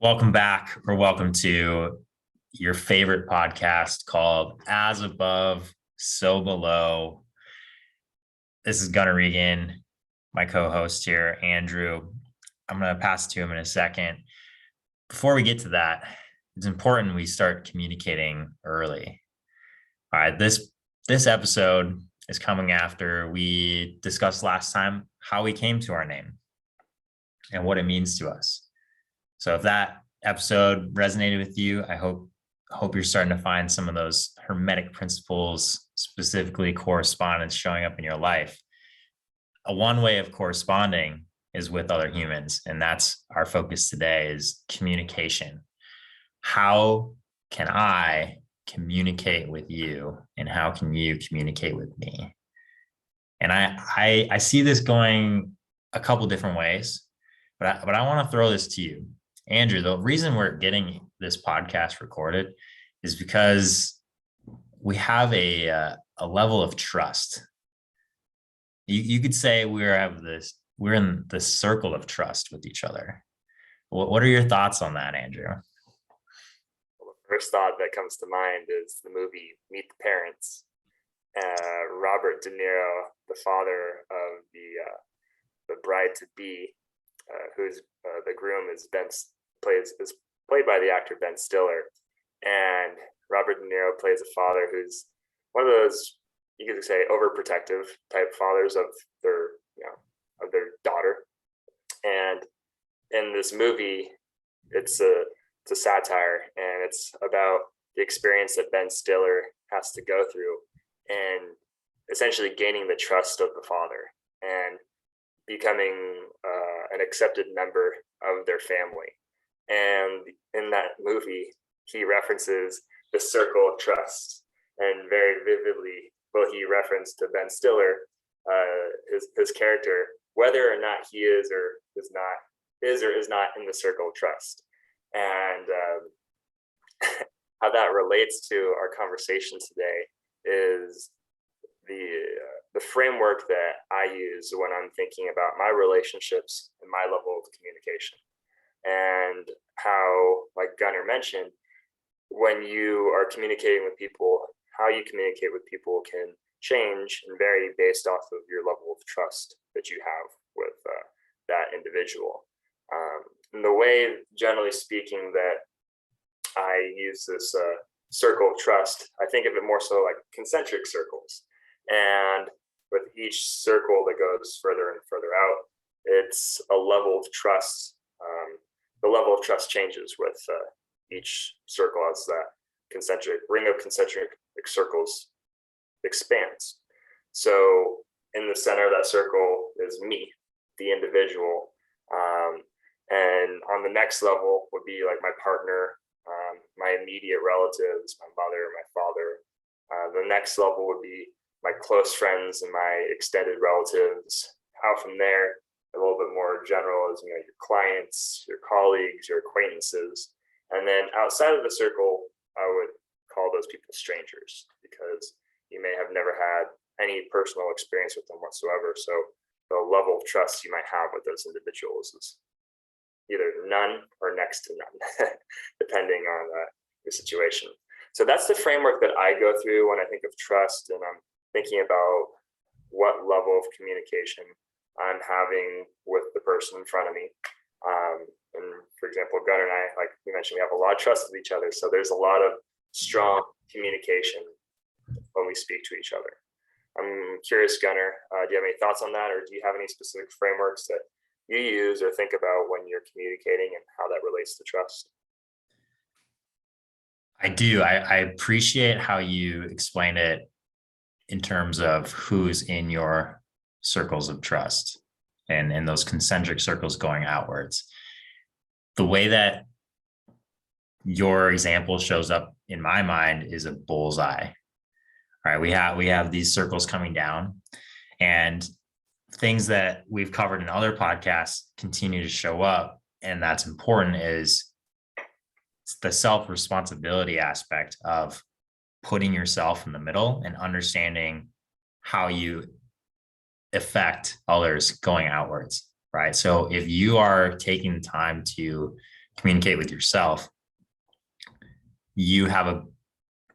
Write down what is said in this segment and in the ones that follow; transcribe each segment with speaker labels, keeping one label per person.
Speaker 1: Welcome back, or welcome to your favorite podcast called As Above, So Below. This is Gunnar Regan, my co-host here, Andrew. I'm going to pass it to him in a second. Before we get to that, it's important we start communicating early. All right, this episode is coming after we discussed last time how we came to our name and what it means to us. So if that episode resonated with you, I hope you're starting to find some of those hermetic principles, specifically correspondence, showing up in your life. One way of corresponding is with other humans, and that's our focus today is communication. How can I communicate with you, and how can you communicate with me? And I see this going a couple different ways, but I want to throw this to you. Andrew, the reason we're getting this podcast recorded is because we have a level of trust. You could say we're in this circle of trust with each other. What are your thoughts on that, Andrew?
Speaker 2: Well, the first thought that comes to mind is the movie Meet the Parents. Robert De Niro, the father of the bride to be, who's the groom, is played by the actor Ben Stiller, and Robert De Niro plays a father who's one of those, you could say, overprotective type fathers of their daughter. And in this movie, it's a satire, and it's about the experience that Ben Stiller has to go through, and essentially gaining the trust of the father and becoming an accepted member of their family. And in that movie, he references the circle of trust, and very vividly, he referenced to Ben Stiller, his character, whether or not he is or is not in the circle of trust, and how that relates to our conversation today is the framework that I use when I'm thinking about my relationships and my level of communication. And how, like Gunnar mentioned, when you are communicating with people, how you communicate with people can change and vary based off of your level of trust that you have with that individual. And the way, generally speaking, that I use this circle of trust, I think of it more so like concentric circles. And with each circle that goes further and further out, it's a level of trust. The level of trust changes with each circle as that ring of concentric circles expands. So in the center of that circle is me, the individual. And on the next level would be like my partner, my immediate relatives, my mother, my father. The next level would be my close friends and my extended relatives. Out from there, a little bit more general is, your clients, your colleagues, your acquaintances. And then outside of the circle, I would call those people strangers, because you may have never had any personal experience with them whatsoever. So the level of trust you might have with those individuals is either none or next to none, depending on your situation. So that's the framework that I go through when I think of trust, and I'm thinking about what level of communication I'm having with the person in front of me. And for example, Gunnar and I, like we mentioned, we have a lot of trust with each other. So there's a lot of strong communication when we speak to each other. I'm curious, Gunnar, do you have any thoughts on that? Or do you have any specific frameworks that you use or think about when you're communicating and how that relates to trust?
Speaker 1: I do. I appreciate how you explained it in terms of who's in your circles of trust and those concentric circles going outwards. The way that your example shows up in my mind is a bullseye. All right, we have these circles coming down, and things that we've covered in other podcasts continue to show up, and that's important, is the self-responsibility aspect of putting yourself in the middle and understanding how you affect others going outwards, right? So if you are taking the time to communicate with yourself, you have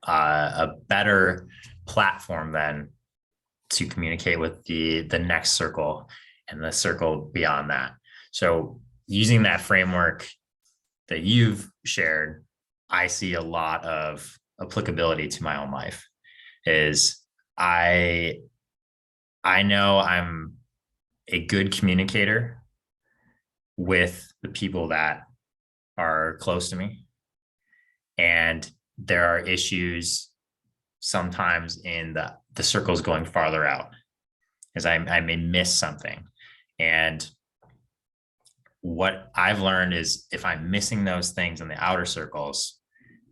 Speaker 1: a better platform then to communicate with the next circle and the circle beyond that. So using that framework that you've shared, I see a lot of applicability to my own life. Is I know I'm a good communicator with the people that are close to me. And there are issues sometimes in the circles going farther out, as I may miss something. And what I've learned is if I'm missing those things in the outer circles,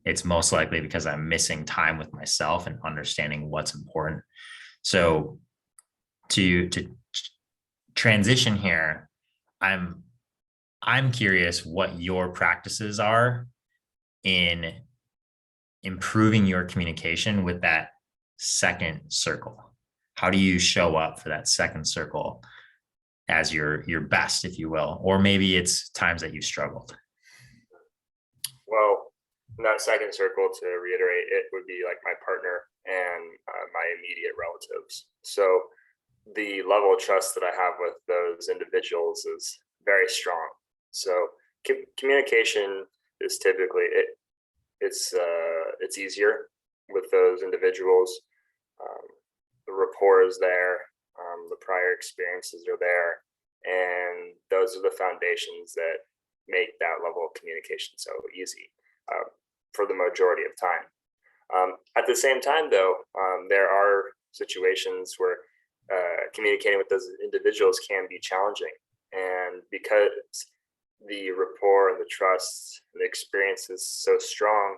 Speaker 1: it's most likely because I'm missing time with myself and understanding what's important. So to transition here, I'm curious what your practices are in improving your communication with that second circle. How do you show up for that second circle as your best, if you will? Or maybe it's times that you struggled.
Speaker 2: Well, in that second circle, to reiterate, it would be like my partner and my immediate relatives. So the level of trust that I have with those individuals is very strong. So communication is typically it's easier with those individuals. The rapport is there, the prior experiences are there, and those are the foundations that make that level of communication so easy for the majority of time. At the same time, though, there are situations where communicating with those individuals can be challenging, and because the rapport and the trust and the experience is so strong,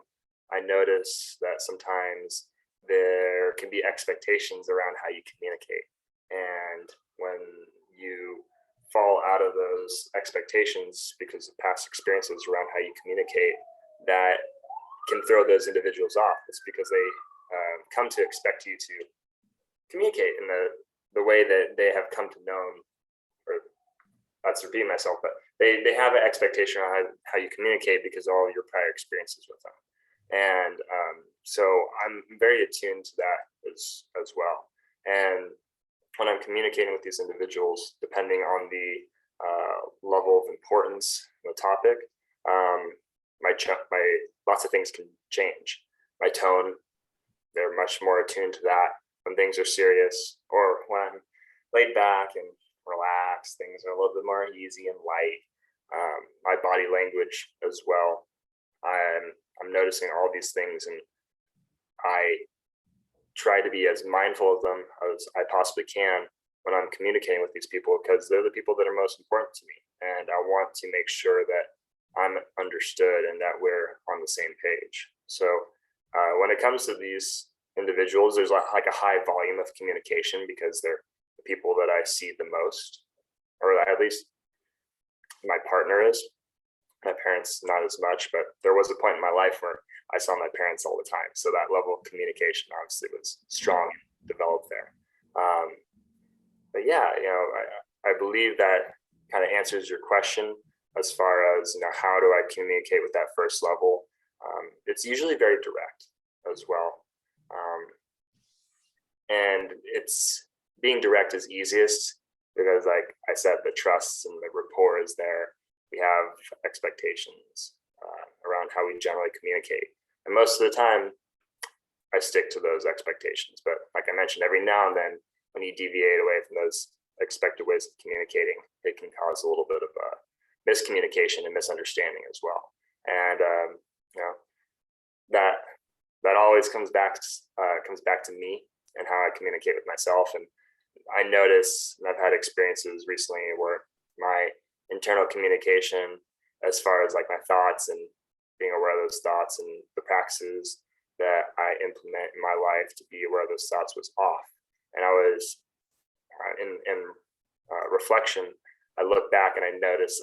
Speaker 2: I notice that sometimes there can be expectations around how you communicate. And when you fall out of those expectations because of past experiences around how you communicate, that can throw those individuals off. It's because they come to expect you to communicate in the way that they have come to know, or that's repeating myself, but they have an expectation on how you communicate because of all your prior experiences with them. And so I'm very attuned to that as well. And when I'm communicating with these individuals, depending on the level of importance of the topic, my lots of things can change. My tone, they're much more attuned to that. When things are serious, or when I'm laid back and relaxed, things are a little bit more easy and light. My body language as well. I'm noticing all these things, and I try to be as mindful of them as I possibly can when I'm communicating with these people, because they're the people that are most important to me. And I want to make sure that I'm understood and that we're on the same page. So when it comes to these individuals, there's like a high volume of communication because they're the people that I see the most, or at least my partner is. My parents, not as much, but there was a point in my life where I saw my parents all the time. So that level of communication obviously was strong and developed there. But yeah, I believe that kind of answers your question as far as, how do I communicate with that first level? It's usually very direct as well. And it's being direct is easiest because, like I said, the trust and the rapport is there. We have expectations around how we generally communicate. And most of the time, I stick to those expectations. But like I mentioned, every now and then, when you deviate away from those expected ways of communicating, it can cause a little bit of miscommunication and misunderstanding as well. And that always comes back to me and how I communicate with myself. And I notice, and I've had experiences recently where my internal communication, as far as like my thoughts and being aware of those thoughts and the practices that I implement in my life to be aware of those thoughts, was off. And I was in reflection, I look back and I notice,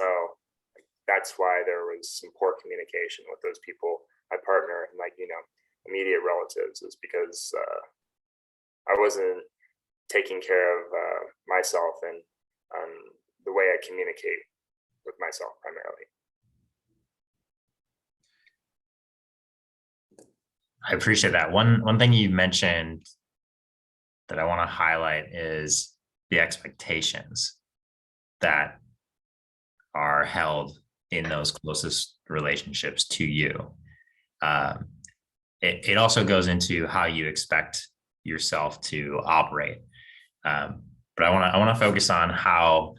Speaker 2: that's why there was some poor communication with those people, my partner and immediate relatives, is because I wasn't taking care of myself and the way I communicate with myself primarily.
Speaker 1: I appreciate that. One thing you mentioned that I want to highlight is the expectations that are held in those closest relationships to you. Um, it also goes into how you expect yourself to operate. But I want to focus on how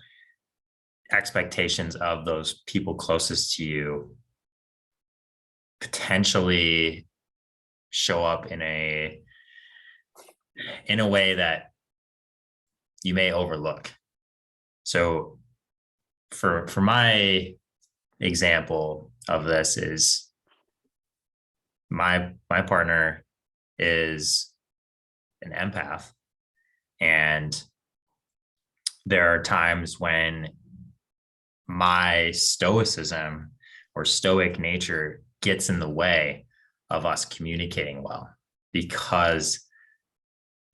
Speaker 1: expectations of those people closest to you potentially show up in a way that you may overlook. So for my example of this is my partner is an empath, and there are times when my stoicism or stoic nature gets in the way of us communicating well, because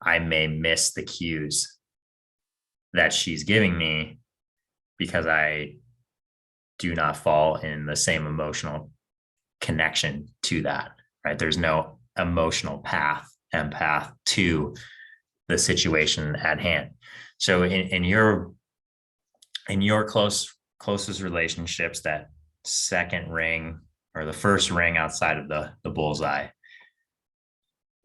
Speaker 1: I may miss the cues that she's giving me because I do not fall in the same emotional connection to that, right? There's no emotional empath to the situation at hand. So in your closest relationships, that second ring or the first ring outside of the bullseye,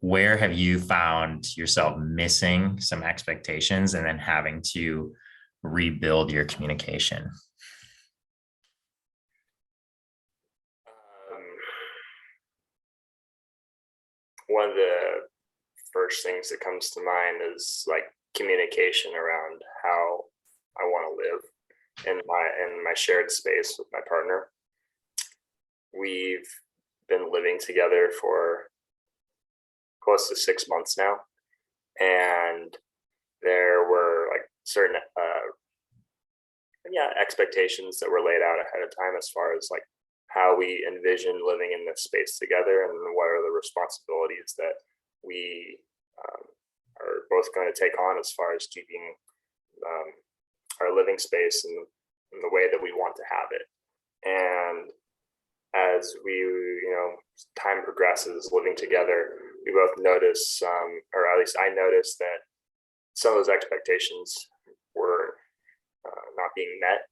Speaker 1: where have you found yourself missing some expectations and then having to rebuild your communication?
Speaker 2: One of the first things that comes to mind is like communication around how I want to live in my shared space with my partner. We've been living together for close to 6 months now, and there were like certain expectations that were laid out ahead of time as far as like how we envision living in this space together and what are the responsibilities that we are both going to take on as far as keeping our living space in the way that we want to have it. And as we, time progresses living together, we both notice, or at least I noticed, that some of those expectations were not being met.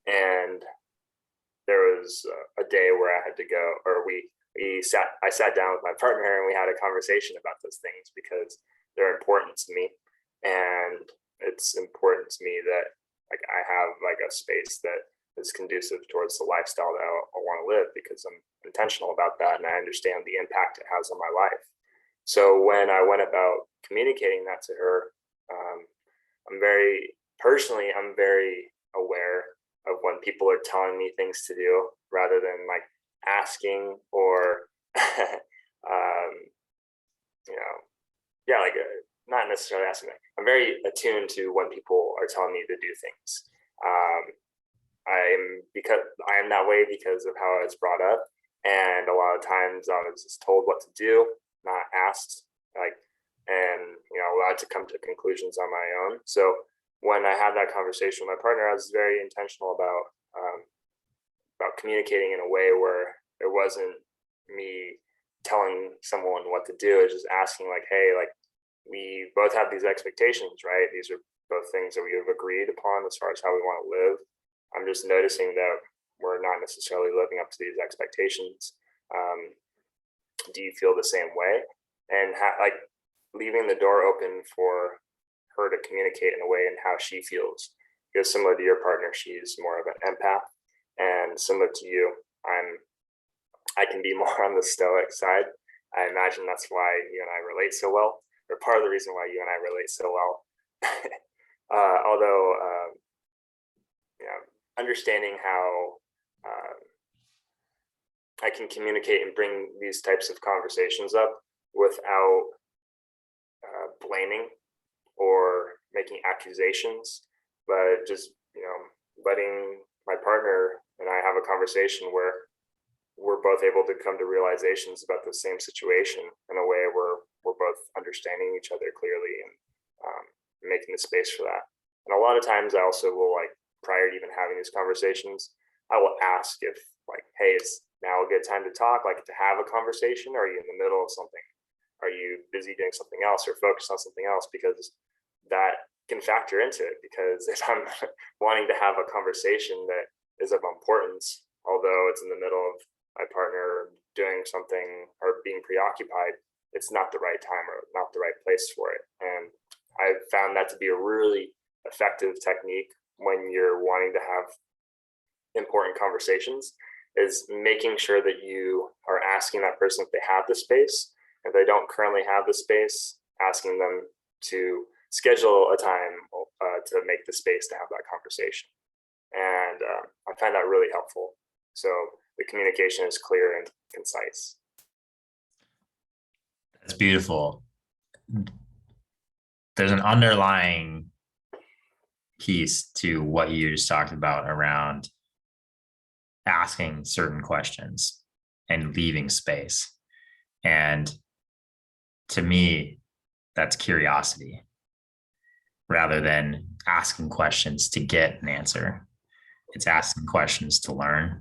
Speaker 2: And there was a day where I had to go, or I sat down with my partner and we had a conversation about those things because they're important to me. And it's important to me that like I have like a space that is conducive towards the lifestyle that I want to live, because I'm intentional about that and I understand the impact it has on my life. So when I went about communicating that to her, I'm very aware of when people are telling me things to do rather than like asking or not necessarily asking. I'm very attuned to when people are telling me to do things. Because I am that way because of how I was brought up, and a lot of times I was just told what to do, not asked, and allowed to come to conclusions on my own. So when I had that conversation with my partner, I was very intentional about communicating in a way where it wasn't me telling someone what to do. It's just asking like, hey, like we both have these expectations, right? These are both things that we have agreed upon as far as how we want to live. I'm just noticing that we're not necessarily living up to these expectations. Do you feel the same way? And leaving the door open for her to communicate in a way and how she feels. Because similar to your partner, she's more of an empath, and similar to you, I can be more on the stoic side. I imagine that's why you and I relate so well, or part of the reason why you and I relate so well. Although, understanding how I can communicate and bring these types of conversations up without blaming or making accusations, but just letting my partner and I have a conversation where we're both able to come to realizations about the same situation in a way where we're both understanding each other clearly and making the space for that. And a lot of times I also will, like, prior to even having these conversations, I will ask if, like, hey, is now a good time to talk, like to have a conversation? Or are you in the middle of something? Are you busy doing something else or focused on something else? Because that can factor into it. Because if I'm wanting to have a conversation that is of importance, although it's in the middle of my partner doing something or being preoccupied, it's not the right time or not the right place for it. And I've found that to be a really effective technique when you're wanting to have important conversations, is making sure that you are asking that person if they have the space. If they don't currently have the space, asking them to schedule a time to make the space to have that conversation. And I find that really helpful. So the communication is clear and concise.
Speaker 1: That's beautiful. There's an underlying piece to what you just talked about around asking certain questions and leaving space. And to me, that's curiosity rather than asking questions to get an answer. It's asking questions to learn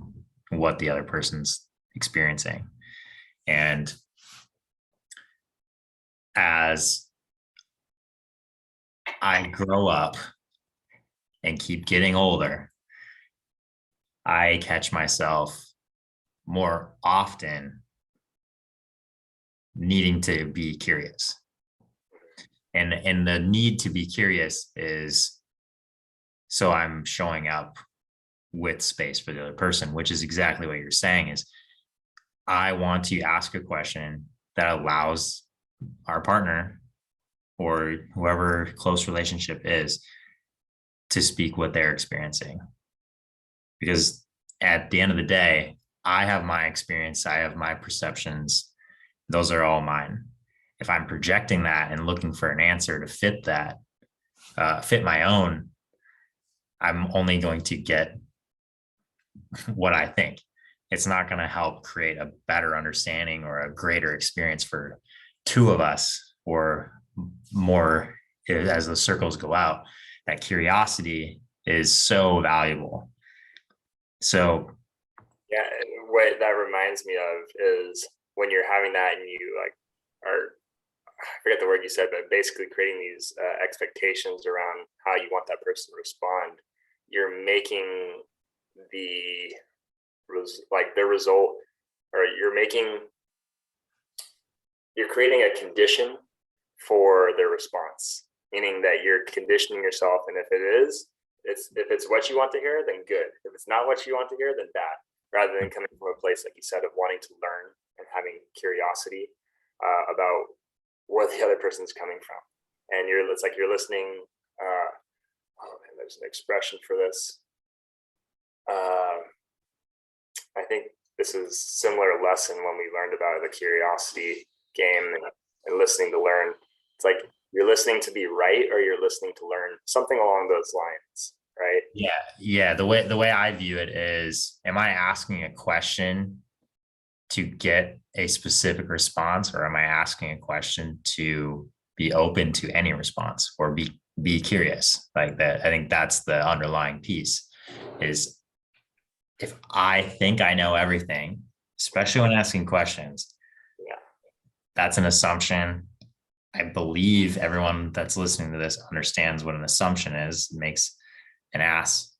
Speaker 1: what the other person's experiencing. And as I grow up and keep getting older, I catch myself more often needing to be curious. And the need to be curious is so I'm showing up with space for the other person, which is exactly what you're saying. Is I want to ask a question that allows our partner or whoever close relationship is to speak what they're experiencing. Because at the end of the day, I have my experience, I have my perceptions. Those are all mine. If I'm projecting that and looking for an answer to fit that, fit my own, I'm only going to get what I think. It's not going to help create a better understanding or a greater experience for two of us or more as the circles go out. That curiosity is so valuable. So
Speaker 2: yeah, what that reminds me of is when you're having that and you like are, I forget the word you said, but basically creating these expectations around how you want that person to respond. You're making the result, or you're creating a condition for their response, meaning that you're conditioning yourself. And if it's what you want to hear, then good. If it's not what you want to hear, then bad. Rather than coming from a place, like you said, of wanting to learn and having curiosity about where the other person's coming from. And it's like you're listening. There's an expression for this. I think this is similar lesson when we learned about the curiosity game and listening to learn. It's like you're listening to be right, or you're listening to learn, something along those lines, right?
Speaker 1: Yeah. The way I view it is, am I asking a question to get a specific response, or am I asking a question to be open to any response or be curious? Like that, I think that's the underlying piece. Is if I think I know everything, especially when asking questions,
Speaker 2: yeah,
Speaker 1: that's an assumption. I believe everyone that's listening to this understands what an assumption is. It makes an ass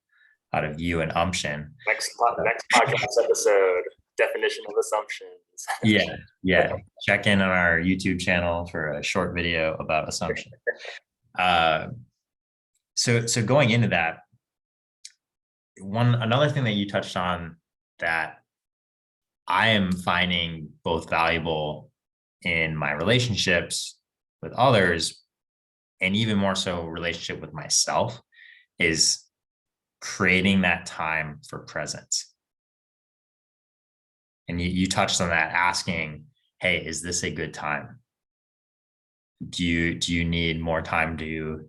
Speaker 1: out of you and umption.
Speaker 2: Next podcast episode, definition of assumptions.
Speaker 1: Yeah. Check in on our YouTube channel for a short video about assumption. So going into that, another thing that you touched on that I am finding both valuable in my relationships with others, and even more so relationship with myself, is creating that time for presence. And you touched on that, asking, hey, is this a good time? Do you need more time to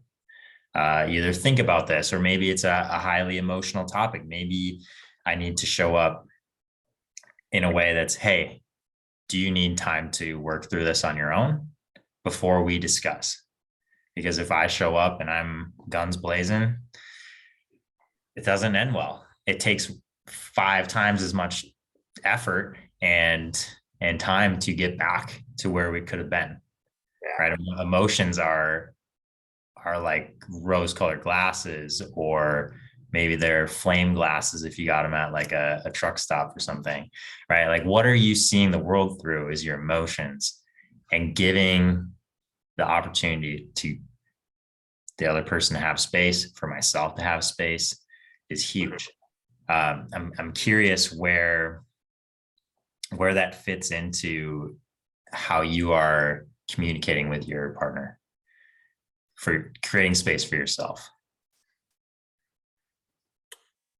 Speaker 1: either think about this, or maybe it's a highly emotional topic. Maybe I need to show up in a way that's, hey, do you need time to work through this on your own before we discuss? Because if I show up and I'm guns blazing, it doesn't end well. It takes 5 times as much effort and time to get back to where we could have been.
Speaker 2: Yeah.
Speaker 1: Right? Emotions are like rose-colored glasses, or maybe they're flame glasses if you got them at like a truck stop or something, right? Like, what are you seeing the world through is your emotions, and giving the opportunity to the other person to have space, for myself to have space, is huge. I'm curious where that fits into how you are communicating with your partner for creating space for yourself.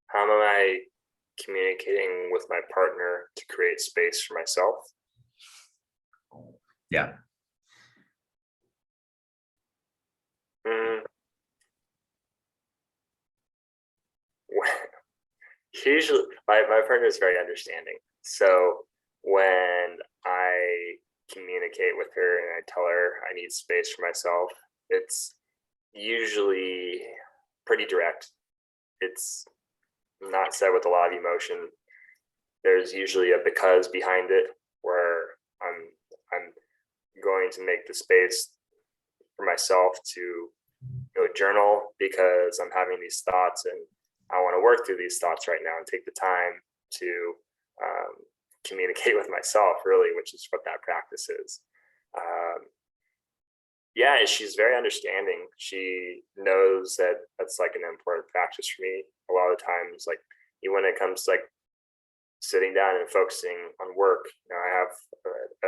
Speaker 2: How am I communicating with my partner to create space for myself?
Speaker 1: Yeah.
Speaker 2: Usually, my partner is very understanding. So when I communicate with her and I tell her I need space for myself, it's usually pretty direct. It's not said with a lot of emotion. There's usually a because behind it, where I'm going to make the space for myself to go journal because I'm having these thoughts and I want to work through these thoughts right now and take the time to communicate with myself, really, which is what that practice is. Yeah, she's very understanding. She knows that that's like an important practice for me. A lot of times, like when it comes to like sitting down and focusing on work, I have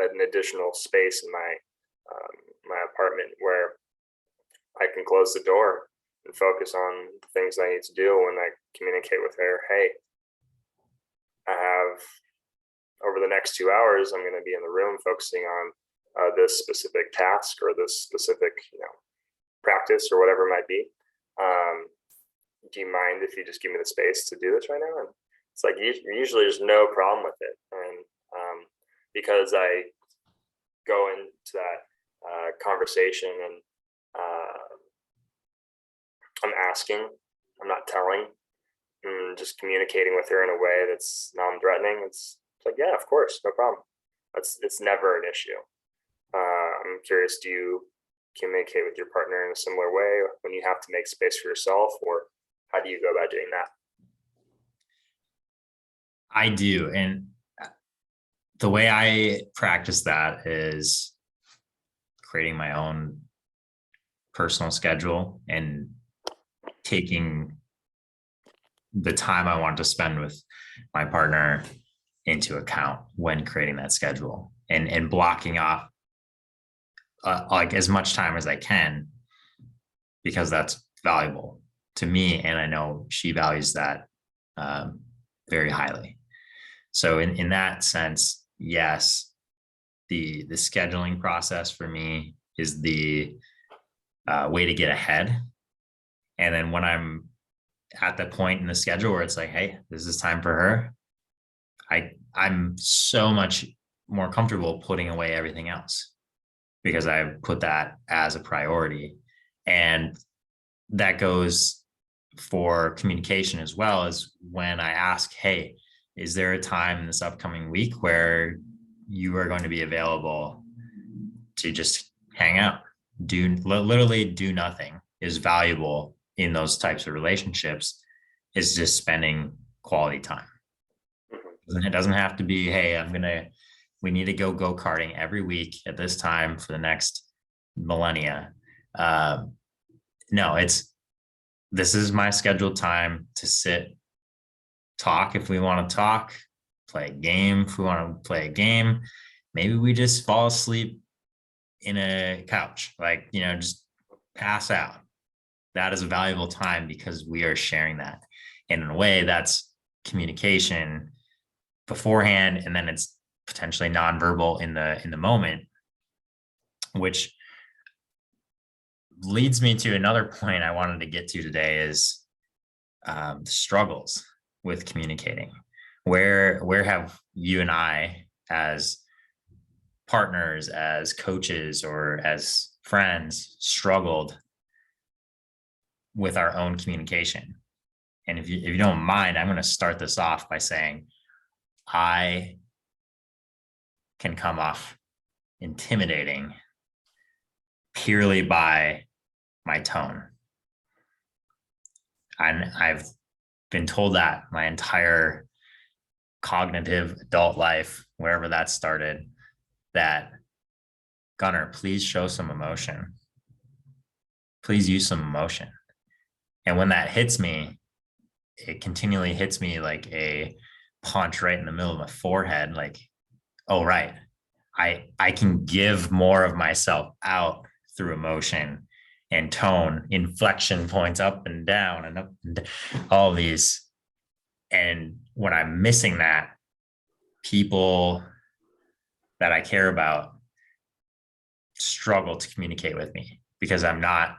Speaker 2: an additional space in my apartment where I can close the door and focus on the things I need to do. When I communicate with her, hey, I have over the next 2 hours, I'm going to be in the room focusing on this specific task or this specific, practice or whatever it might be. Do you mind if you just give me the space to do this right now? And it's like, usually there's no problem with it. And because I go into that conversation and I'm asking, I'm not telling, and just communicating with her in a way that's non-threatening. It's like, yeah, of course, no problem. It's never an issue. I'm curious, do you communicate with your partner in a similar way when you have to make space for yourself, or how do you go about doing that?
Speaker 1: I do. And the way I practice that is creating my own personal schedule and taking the time I want to spend with my partner into account when creating that schedule, and blocking off like as much time as I can, because that's valuable to me. And I know she values that very highly. So in that sense, yes, the scheduling process for me is the way to get ahead. And then when I'm at the point in the schedule where it's like, hey, this is time for her, I'm so much more comfortable putting away everything else, because I put that as a priority. And that goes for communication as well, as when I ask, hey, is there a time in this upcoming week where you are going to be available to just hang out, literally do nothing is valuable in those types of relationships, is just spending quality time. It doesn't have to be, hey, we need to go karting every week at this time for the next millennia. No, this is my scheduled time to sit, talk if we want to talk, play a game if we want to play a game. Maybe we just fall asleep in a couch, just pass out. That is a valuable time because we are sharing that. And in a way, that's communication beforehand, and then it's potentially nonverbal in the moment, which leads me to another point I wanted to get to today, is struggles with communicating. Where have you and I, as partners, as coaches, or as friends, struggled with our own communication? And if you don't mind, I'm going to start this off by saying, I can come off intimidating purely by my tone. And I've been told that my entire cognitive adult life, wherever that started, that Gunnar, please show some emotion. Please use some emotion. And when that hits me, it continually hits me like a punch right in the middle of my forehead. Like, oh, right. I can give more of myself out through emotion and tone, inflection points up and down and up and down, all these. And when I'm missing that, people that I care about struggle to communicate with me because I'm not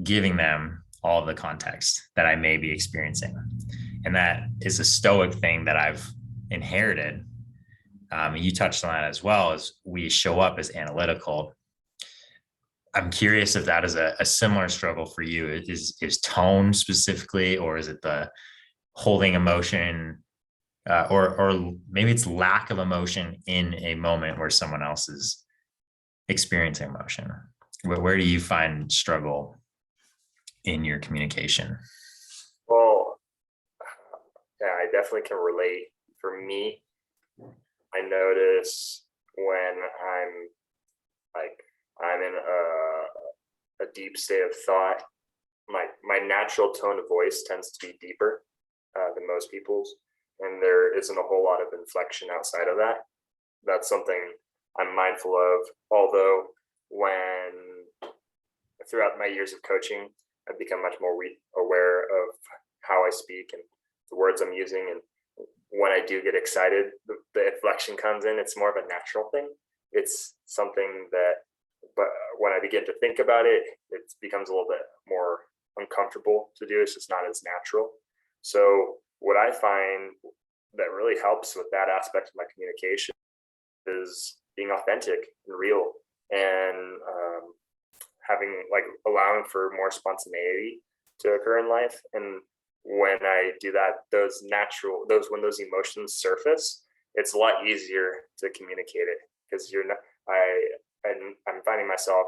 Speaker 1: giving them all of the context that I may be experiencing. And that is a stoic thing that I've inherited. You touched on that as well, as we show up as analytical. I'm curious if that is a similar struggle for you. Is tone specifically, or is it the holding emotion, or maybe it's lack of emotion in a moment where someone else is experiencing emotion? Where do you find struggle in your communication?
Speaker 2: Well, yeah, I definitely can relate. For me, I notice when I'm in a deep state of thought, my natural tone of voice tends to be deeper than most people's, and there isn't a whole lot of inflection outside of that. That's something I'm mindful of. Although throughout my years of coaching, I've become much more aware of how I speak and the words I'm using. And when I do get excited, the inflection comes in. It's more of a natural thing. It's something that, but when I begin to think about it, it becomes a little bit more uncomfortable to do. It's just not as natural. So what I find that really helps with that aspect of my communication is being authentic and real, and allowing for more spontaneity to occur in life. And when I do that, when those emotions surface, it's a lot easier to communicate it, because I'm finding myself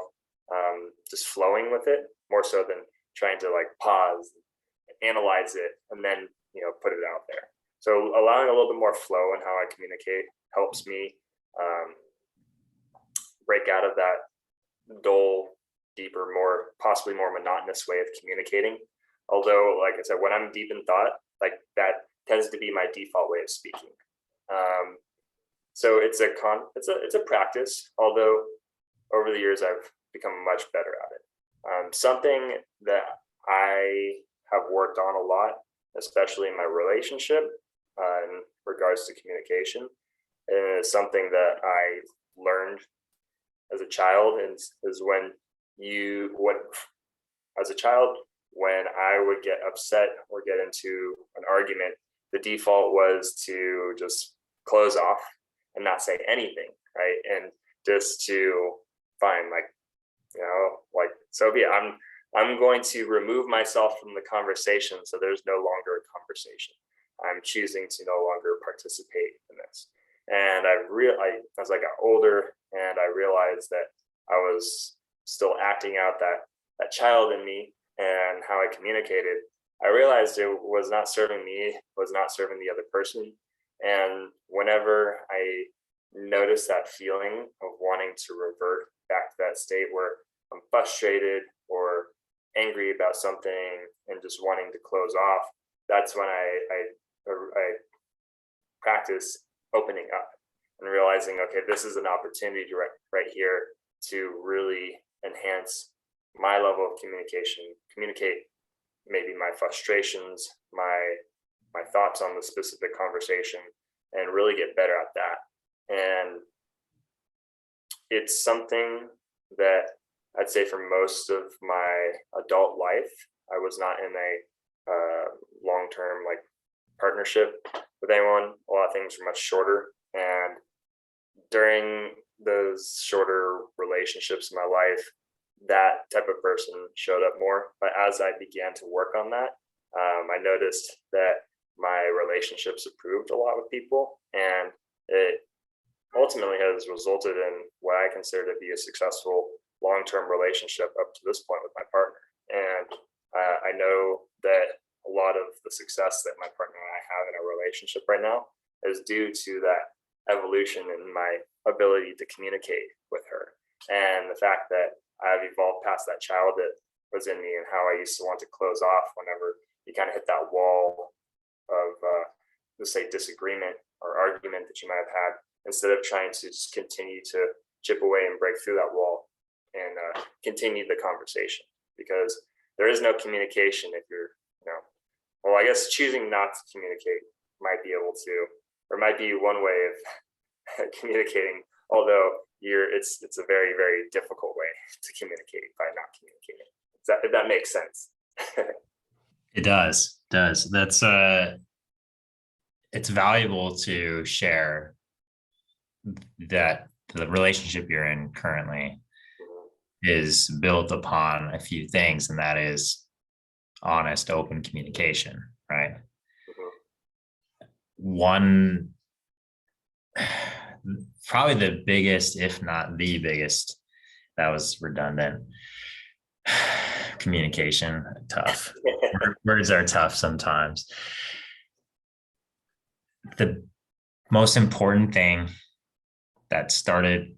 Speaker 2: just flowing with it more so than trying to pause, analyze it, and then put it out there. So allowing a little bit more flow in how I communicate helps me break out of that dull, deeper, possibly more monotonous way of communicating. Although, like I said, when I'm deep in thought, that tends to be my default way of speaking. So it's a practice. Although over the years I've become much better at it. Something that I have worked on a lot, especially in my relationship, in regards to communication, is something that I learned as a child, and is as a child, when I would get upset or get into an argument, the default was to just close off and not say anything, right? And just to find so be it. I'm going to remove myself from the conversation, so there's no longer a conversation. I'm choosing to no longer participate in this. And as I got older and I realized that I was still acting out that child in me and how I communicated, I realized it was not serving me, was not serving the other person. And whenever I noticed that feeling of wanting to revert back to that state where I'm frustrated or angry about something and just wanting to close off, that's when I practice opening up and realizing, okay, this is an opportunity right here to really enhance my level of communicate maybe my frustrations, my thoughts on the specific conversation, and really get better at that. And it's something that I'd say for most of my adult life, I was not in a long-term partnership with anyone. A lot of things were much shorter, and during those shorter relationships in my life, that type of person showed up more. But as I began to work on that, I noticed that my relationships improved a lot with people, and it ultimately has resulted in what I consider to be a successful long-term relationship up to this point with my partner. And I know that a lot of the success that my partner and I have in our relationship right now is due to that evolution in my ability to communicate with her, and the fact that I've evolved past that child that was in me, and how I used to want to close off whenever you kind of hit that wall of, let's say, disagreement or argument that you might have had, instead of trying to just continue to chip away and break through that wall and continue the conversation. Because there is no communication if you're, well, I guess choosing not to communicate might be able to, or might be one way of communicating, although it's a very, very difficult way to communicate by not communicating. If that makes sense.
Speaker 1: It does. That's it's valuable to share that the relationship you're in currently is built upon a few things, and that is honest, open communication, right? One, probably the biggest, if not the biggest, that was redundant. Communication, tough. Words are tough sometimes. The most important thing that started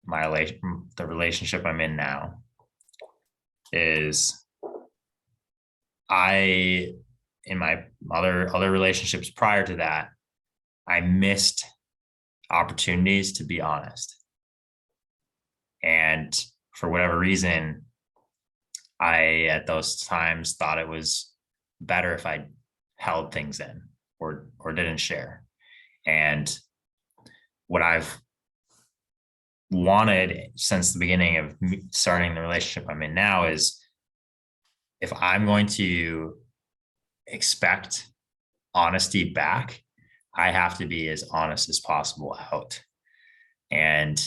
Speaker 1: the relationship I'm in now is in my other relationships prior to that, I missed opportunities to be honest. And for whatever reason, I, at those times, thought it was better if I held things in or didn't share. And what I've wanted since the beginning of starting the relationship I'm in now is, if I'm going to expect honesty back, I have to be as honest as possible out. And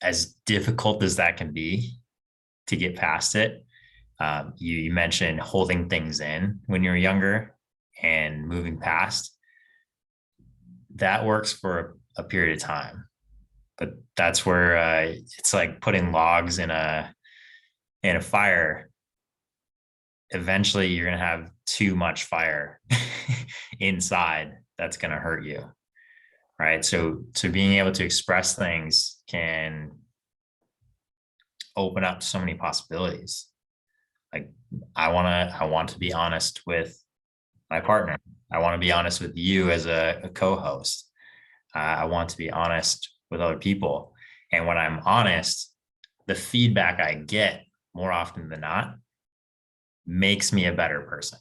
Speaker 1: as difficult as that can be to get past it, you mentioned holding things in when you're younger and moving past. That works for a period of time, but that's where it's like putting logs in a fire. Eventually, you're going to have too much fire inside. That's going to hurt you, right? So being able to express things can open up so many possibilities. Like, I want to be honest with my partner. I want to be honest with you as a co-host. I want to be honest with other people. And when I'm honest, the feedback I get more often than not makes me a better person,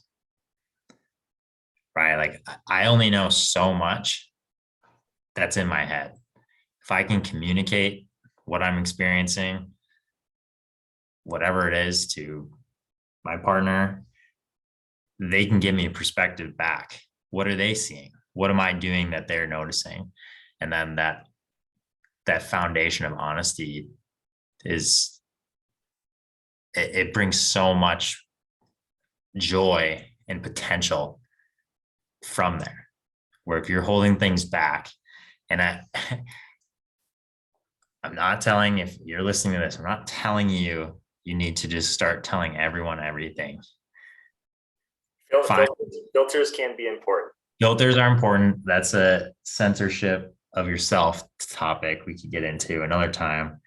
Speaker 1: right? Like, I only know so much that's in my head. If I can communicate what I'm experiencing, whatever it is, to my partner, they can give me a perspective back. What are they seeing? What am I doing that they're noticing? And then that foundation of honesty is, it brings so much joy and potential from there. Where if you're holding things back, and I'm not telling, if you're listening to this, I'm not telling you need to just start telling everyone everything.
Speaker 2: Filters can be important.
Speaker 1: Filters are important. That's a censorship of yourself topic we could get into another time.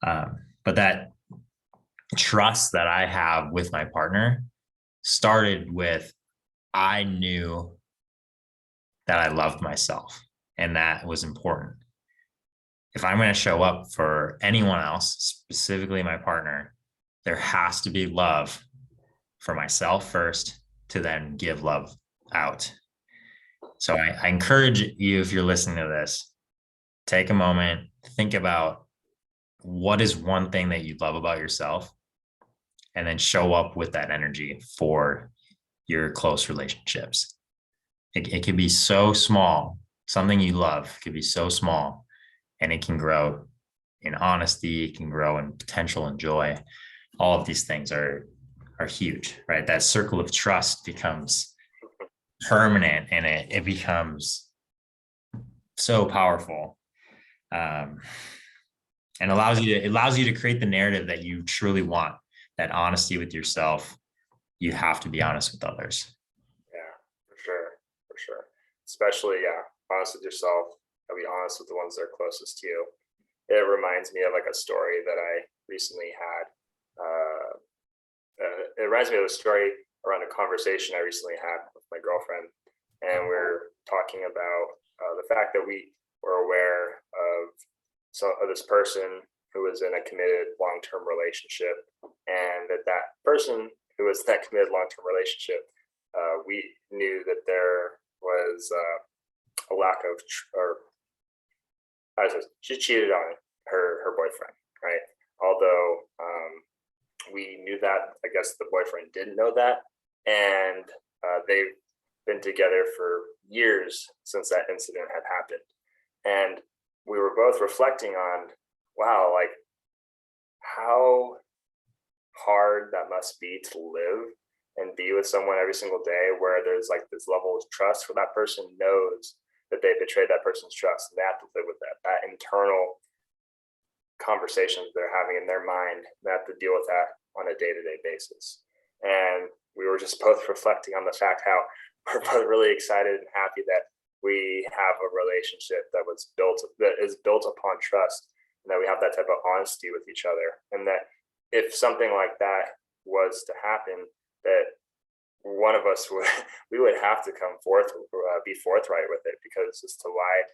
Speaker 1: But that trust that I have with my partner started with, I knew that I loved myself, and that was important. If I'm going to show up for anyone else, specifically my partner, there has to be love for myself first, to then give love out. So I encourage you, if you're listening to this, take a moment, think about what is one thing that you love about yourself, and then show up with that energy for your close relationships. It can be so small. Something you love could be so small, and it can grow in honesty. It can grow in potential and joy. All of these things are huge, right? That circle of trust becomes permanent and it becomes so powerful. And it allows you to create the narrative that you truly want, that honesty with yourself. You have to be honest with others.
Speaker 2: Yeah, for sure. Especially, honest with yourself. And be honest with the ones that are closest to you. It reminds me of like a story that I recently had. It reminds me of a story around a conversation I recently had with my girlfriend, and we're talking about the fact that we were aware of this person who was in a committed long-term relationship, and that person who was in that committed long-term relationship, we knew that there was a lack of, she cheated on her boyfriend, right? Although we knew that, I guess the boyfriend didn't know that, and they've been together for years since that incident had happened, and we were both reflecting on, wow, like how hard that must be to live and be with someone every single day where there's like this level of trust where that person knows that they betrayed that person's trust, and they have to live with that internal conversations they're having in their mind. They have to deal with that on a day-to-day basis. And we were just both reflecting on the fact how we're both really excited and happy that we have a relationship that is built upon trust, and that we have that type of honesty with each other, and that if something like that was to happen, that one of us would have to come forth, be forthright with it, because just to lie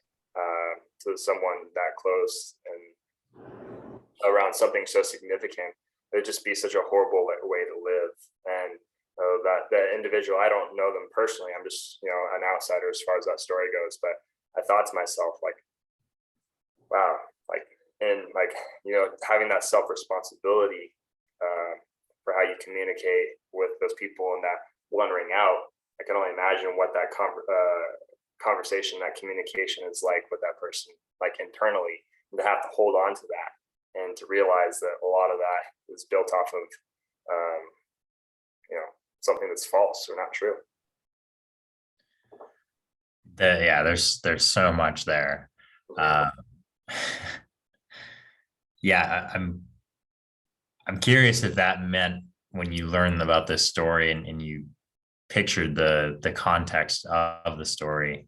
Speaker 2: to someone that close and around something so significant, it would just be such a horrible way to live. And that individual, I don't know them personally. I'm just, an outsider as far as that story goes. But I thought to myself, like, wow, like, and like, having that self-responsibility for how you communicate with those people and that blundering out, I can only imagine what that conversation, that communication is like with that person, like internally, and to have to hold on to that and to realize that a lot of that is built off of, something that's false or not true.
Speaker 1: There's so much there. I'm curious if that meant, when you learned about this story and you pictured the context of the story,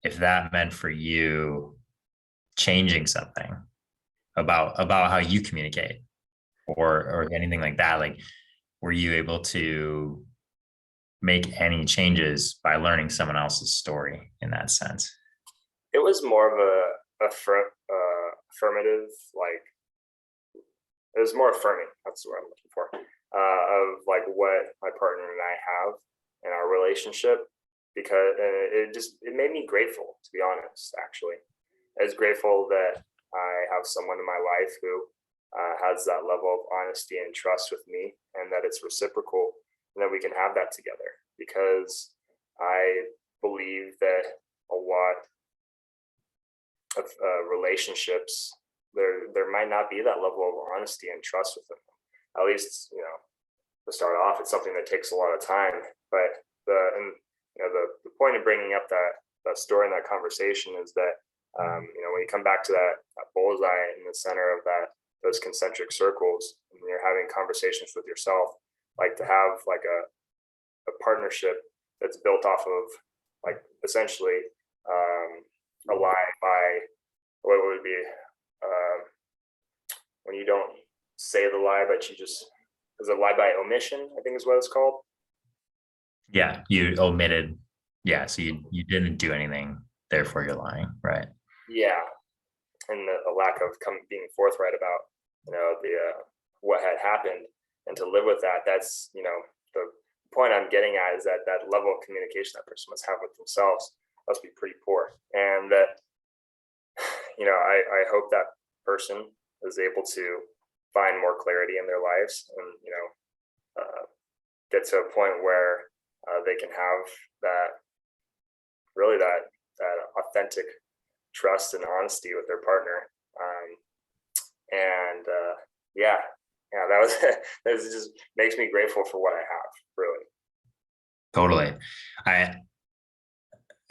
Speaker 1: if that meant for you changing something about how you communicate or anything like that. Like, were you able to make any changes by learning someone else's story in that sense?
Speaker 2: It was more of affirmative, like, it was more affirming. That's what I'm looking for, of like what my partner and I have in our relationship, because it made me grateful, to be honest. Actually, I was grateful that I have someone in my life who has that level of honesty and trust with me, and that it's reciprocal, and that we can have that together. Because I believe that a lot of relationships, there might not be that level of honesty and trust with them. At least, to start off, it's something that takes a lot of time. But the point of bringing up that story and that conversation is that when you come back to that bullseye in the center of those concentric circles, and you're having conversations with yourself, like, to have like a partnership that's built off of, like, essentially a lie by, what would be when you don't say the lie, but you just, is a lie by omission, I think is what it's called.
Speaker 1: Yeah, you omitted. Yeah, so you didn't do anything, therefore you're lying, right?
Speaker 2: Yeah, and a lack of being forthright about what had happened, and to live with that. That's the point I'm getting at, is that level of communication that person must have with themselves must be pretty poor, and that I hope that person is able to find more clarity in their lives, and get to a point where they can have that authentic trust and honesty with their partner. That was that just makes me grateful for what I have, really.
Speaker 1: Totally.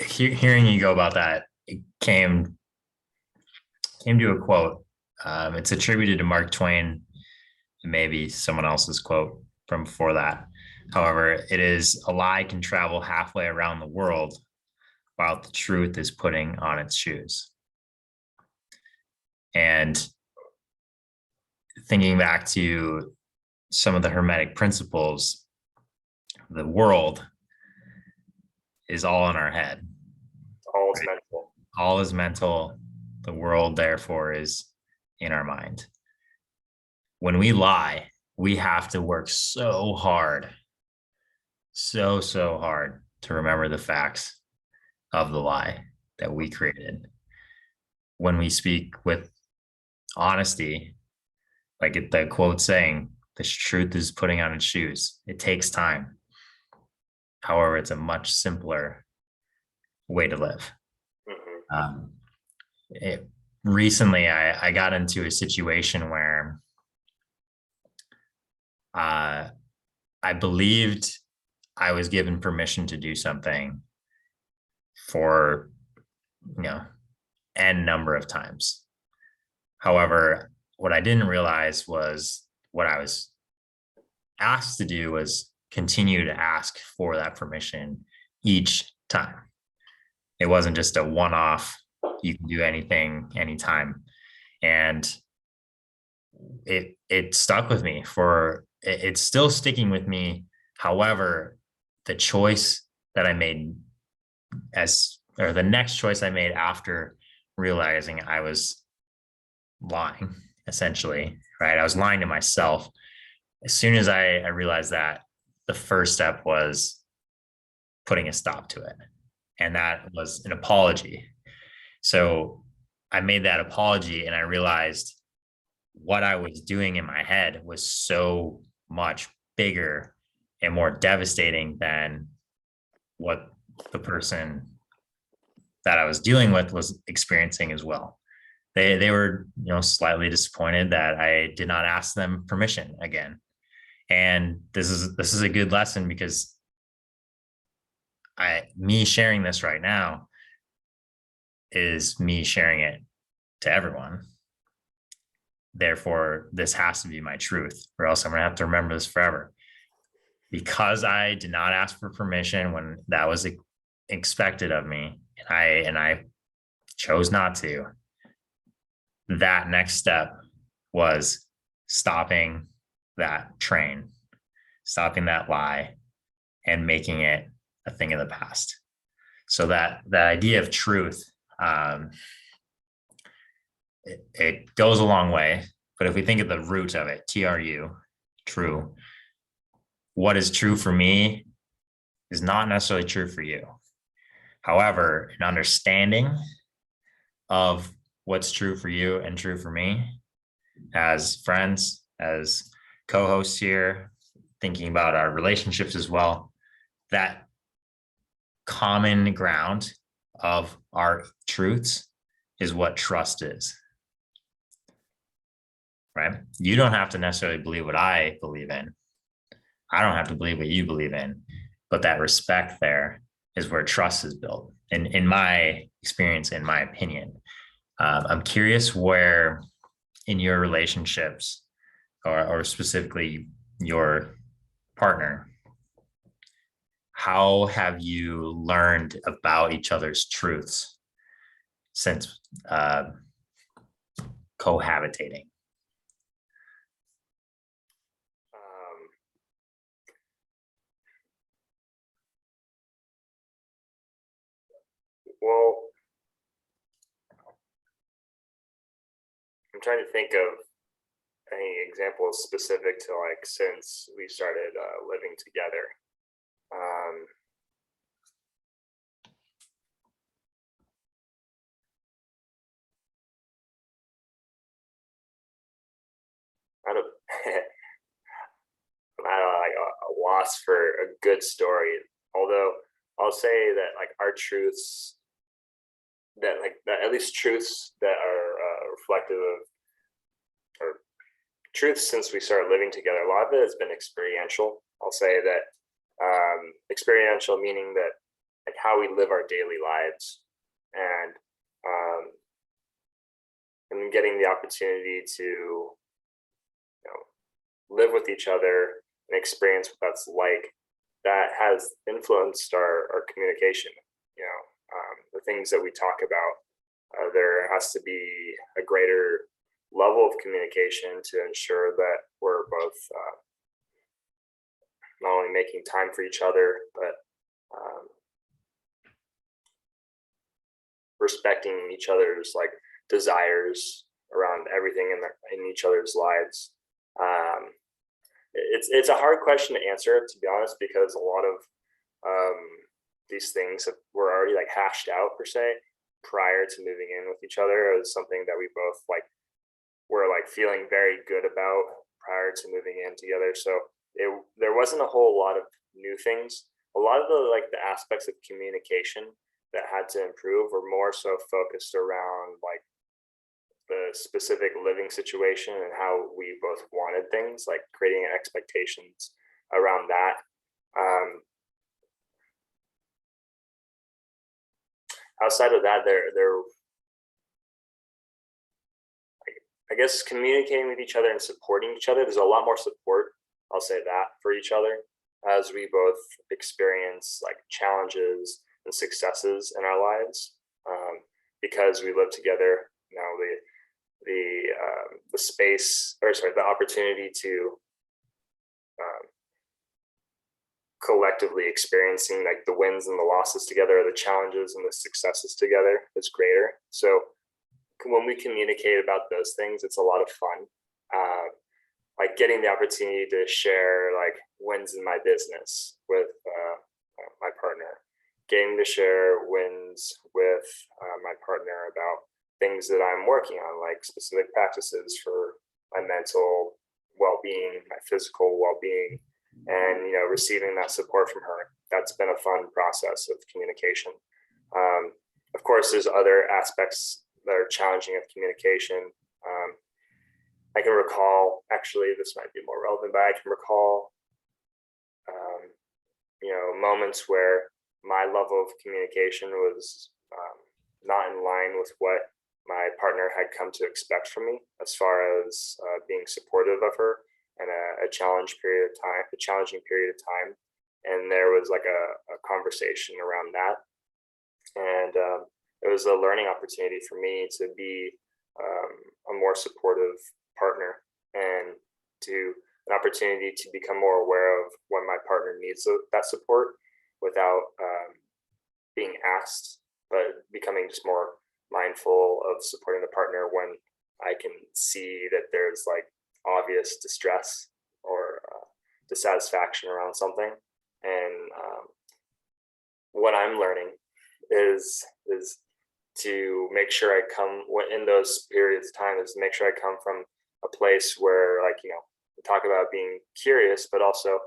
Speaker 1: hearing you go about that, it came to a quote. It's attributed to Mark Twain, maybe someone else's quote from before that. However, it is, a lie can travel halfway around the world while the truth is putting on its shoes. And thinking back to some of the Hermetic principles, the world is all in our head.
Speaker 2: All is mental.
Speaker 1: All is mental. The world, therefore, is in our mind. When we lie, we have to work so hard, so hard to remember the facts of the lie that we created. When we speak with honesty, like the quote saying, the truth is putting on its shoes. It takes time. However, it's a much simpler way to live. Recently, I got into a situation where I believed I was given permission to do something for, n number of times. However, what I didn't realize was what I was asked to do was continue to ask for that permission each time. It wasn't just a one-off, you can do anything, anytime. And it stuck with me it's still sticking with me. However, the choice that I made the next choice I made after realizing I was lying, essentially, right? I was lying to myself. As soon as I realized that, the first step was putting a stop to it. And that was an apology. So I made that apology and I realized what I was doing in my head was so much bigger and more devastating than what the person that I was dealing with was experiencing as well. They were, slightly disappointed that I did not ask them permission again. And this is a good lesson, because me sharing this right now is me sharing it to everyone. Therefore, this has to be my truth, or else I'm going to have to remember this forever. Because I did not ask for permission when that was expected of me, and I chose not to. That next step was stopping that train, stopping that lie, and making it a thing of the past. So that idea of truth, it goes a long way. But if we think of the root of it, TRU, true, what is true for me is not necessarily true for you. However, an understanding of what's true for you and true for me, as friends, as co-hosts here, thinking about our relationships as well, that common ground of our truths is what trust is. Right? You don't have to necessarily believe what I believe in. I don't have to believe what you believe in, but that respect there is where trust is built. And in my experience, in my opinion, I'm curious where in your relationships, or specifically your partner, how have you learned about each other's truths since cohabitating?
Speaker 2: Well, I'm trying to think of any examples specific to since we started living together. I'm at a loss for a good story. Although I'll say that our truths, that at least truths that are reflective of, or truths since we started living together, a lot of it has been experiential. I'll say that experiential meaning that like how we live our daily lives, and getting the opportunity to live with each other and experience what that's like, that has influenced our communication. The things that we talk about, there has to be a greater level of communication to ensure that we're both not only making time for each other, but respecting each other's like desires around everything in each other's lives. It's a hard question to answer, to be honest, because a lot of these things were already like hashed out per se prior to moving in with each other. It was something that we both like were like feeling very good about prior to moving in together. So there wasn't a whole lot of new things. A lot of the aspects of communication that had to improve were more so focused around like the specific living situation and how we both wanted things, like creating expectations around that. Outside of that, I guess communicating with each other and supporting each other. There's a lot more support, I'll say that, for each other as we both experience like challenges and successes in our lives, because we live together. The space, or sorry, the opportunity to collectively experiencing like the wins and the losses together, or the challenges and the successes together, is greater. So when we communicate about those things, it's a lot of fun. Like getting the opportunity to share like wins in my business with my partner, getting to share wins with my partner about things that I'm working on, like specific practices for my mental well-being, my physical well-being, and receiving that support from her. That's been a fun process of communication. Of course, there's other aspects that are challenging of communication. I can recall, actually, this might be more relevant, but I can recall, moments where my level of communication was not in line with what my partner had come to expect from me, as far as being supportive of her in a challenging period of time. And there was like a conversation around that. And it was a learning opportunity for me to be a more supportive partner, and an opportunity to become more aware of when my partner needs that support without being asked, but becoming just more mindful of supporting the partner when I can see that there's like obvious distress or dissatisfaction around something. And what I'm learning is to make sure I come in those periods of time, is to make sure I come from a place where, like, we talk about being curious, but also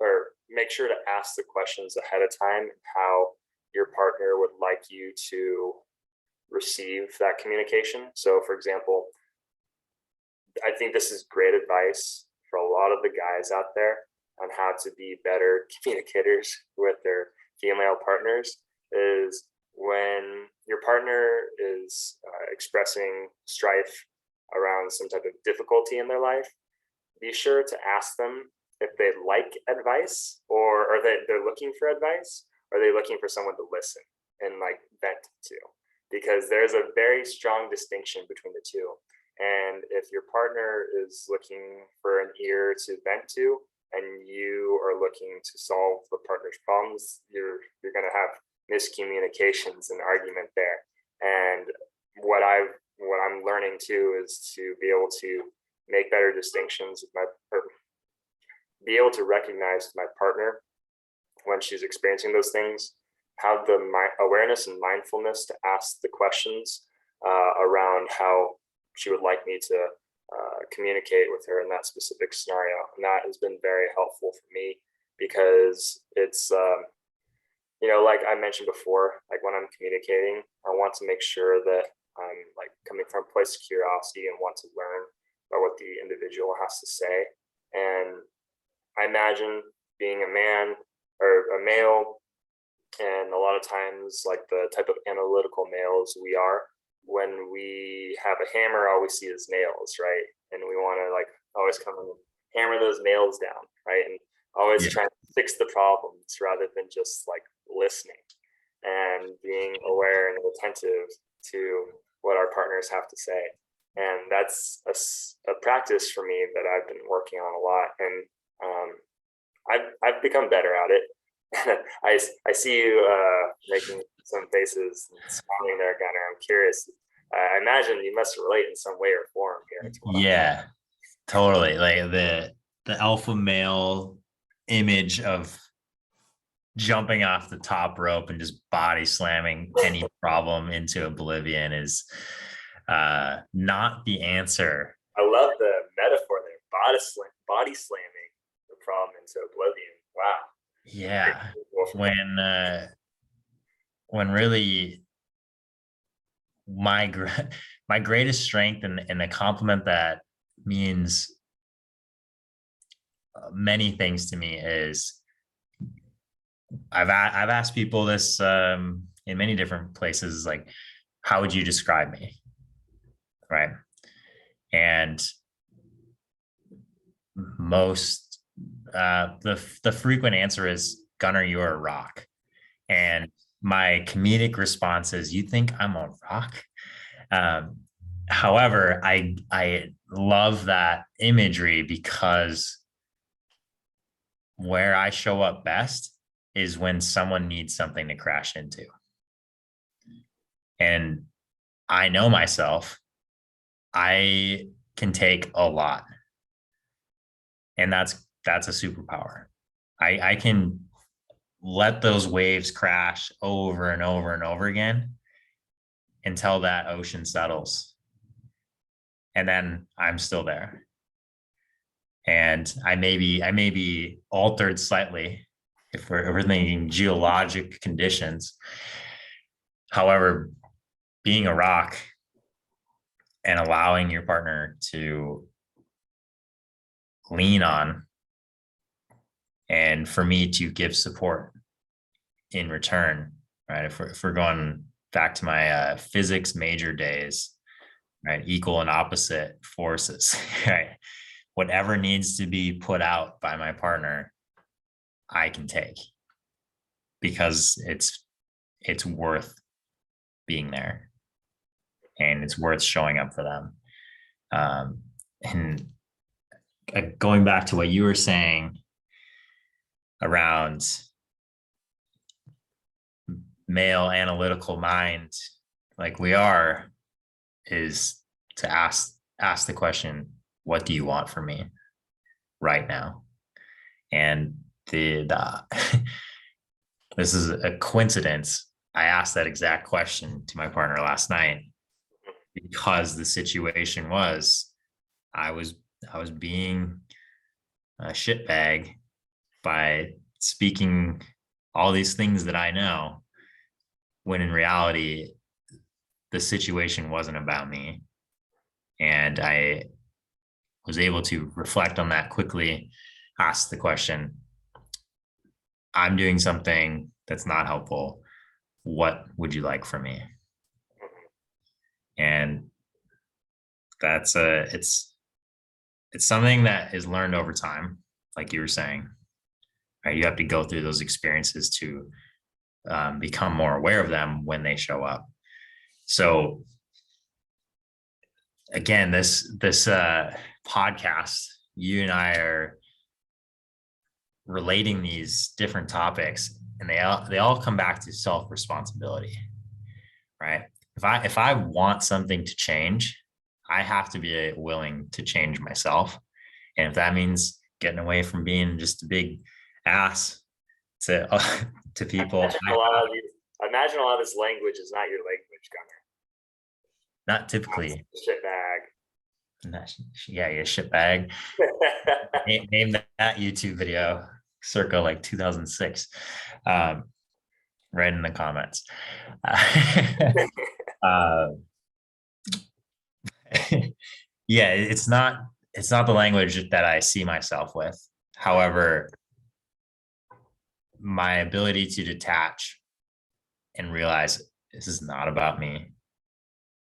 Speaker 2: or make sure to ask the questions ahead of time, how your partner would like you to receive that communication. So for example, I think this is great advice for a lot of the guys out there on how to be better communicators with their female partners, is when your partner is expressing strife around some type of difficulty in their life, be sure to ask them if they like advice, or are they're looking for advice, or are they looking for someone to listen and like vent to? Because there's a very strong distinction between the two. And if your partner is looking for an ear to vent to, and you are looking to solve the partner's problems, you're going to have miscommunications and argument there. And what I'm learning too is to be able to make better distinctions or be able to recognize my partner when she's experiencing those things, have the awareness and mindfulness to ask the questions around how she would like me to communicate with her in that specific scenario. And that has been very helpful for me, because it's like I mentioned before, like when I'm communicating, I want to make sure that I'm like coming from a place of curiosity and want to learn about what the individual has to say. And I imagine being a man or a male And a lot of times, like the type of analytical males we are, when we have a hammer, all we see is nails, right? And we want to like always come and hammer those nails down, right? And always trying to fix the problems rather than just like listening and being aware and attentive to what our partners have to say. And that's a practice for me that I've been working on a lot, and I've become better at it. I see you making some faces and smiling there, Gunnar. I'm curious. I imagine you must relate in some way or form here.
Speaker 1: Yeah, totally. Like the alpha male image of jumping off the top rope and just body slamming any problem into oblivion is not the answer.
Speaker 2: I love the metaphor there. Body slamming the problem into oblivion. Wow.
Speaker 1: Yeah. When really my greatest strength and a compliment that means many things to me is I've asked people this in many different places, like, how would you describe me? Right. And most the frequent answer is, Gunnar, you're a rock. And my comedic response is, you think I'm a rock? However, I love that imagery because where I show up best is when someone needs something to crash into. And I know myself, I can take a lot. And that's a superpower. I can let those waves crash over and over and over again until that ocean settles. And then I'm still there. And I may be altered slightly if we're thinking geologic conditions. However, being a rock and allowing your partner to lean on, and for me to give support in return, right? If we're going back to my physics major days, right? Equal and opposite forces, right? Whatever needs to be put out by my partner, I can take, because it's worth being there, and it's worth showing up for them. And going back to what you were saying around male analytical mind, like we are, is to ask the question, what do you want from me right now? And the this is a coincidence. I asked that exact question to my partner last night because the situation was I was being a shitbag by speaking all these things that I know, when in reality the situation wasn't about me. And I was able to reflect on that quickly, ask the question, I'm doing something that's not helpful. What would you like from me? And that's it's something that is learned over time, like you were saying, right? You have to go through those experiences to become more aware of them when they show up. So again, this podcast, you and I are relating these different topics, and they all come back to self-responsibility, right? If I want something to change, I have to be willing to change myself. And if that means getting away from being just a big ass to people,
Speaker 2: I imagine a lot of this language is not your language, Gunnar.
Speaker 1: Not typically.
Speaker 2: Shit bag.
Speaker 1: Yeah, you shit bag. Name that YouTube video circa like 2006. Right in the comments. Yeah, it's not the language that I see myself with. However, my ability to detach and realize this is not about me.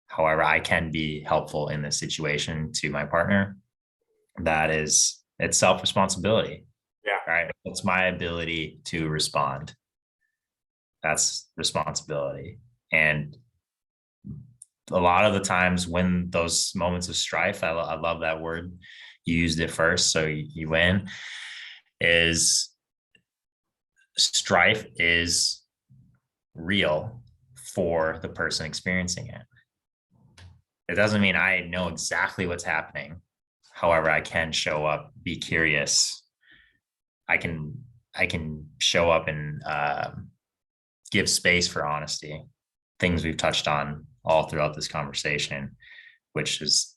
Speaker 1: However, I can be helpful in this situation to my partner. It's self-responsibility,
Speaker 2: Yeah.
Speaker 1: right? It's my ability to respond. That's responsibility. And a lot of the times when those moments of strife, I love that word. You used it first, so you win, is strife is real for the person experiencing it. It doesn't mean I know exactly what's happening. However, I can show up, be curious. I can show up and give space for honesty. Things we've touched on all throughout this conversation, which is